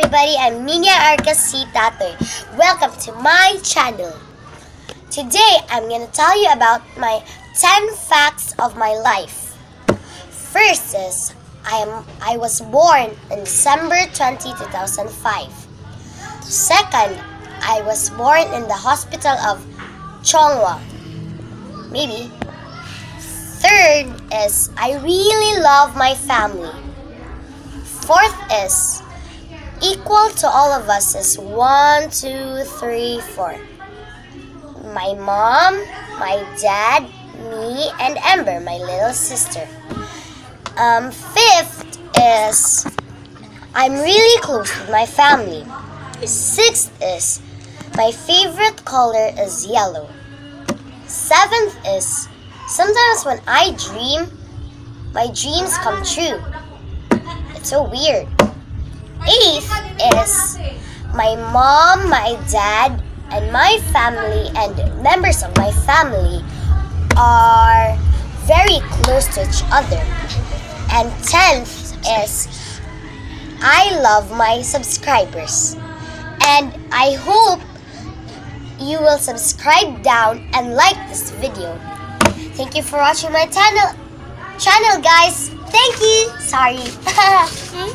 everybody, I'm Nina Arcasi Tatoy. Welcome to my channel. Today, I'm gonna tell you about my 10 facts of my life. First is, I was born on December 20, 2005. Second, I was born in the hospital of Chongwa. Maybe. Third is, I really love my family. Fourth is, equal to all of us is 1, 2, 3, 4. My mom, my dad, me, and Ember, my little sister. Fifth is, I'm really close with my family. Sixth is, my favorite color is yellow. Seventh is, sometimes when I dream, my dreams come true. It's so weird. Eighth is, my mom, my dad, and my family and members of my family are very close to each other. And 10th is, I love my subscribers. And I hope you will subscribe down and like this video. Thank you for watching my channel guys. Thank you. Sorry.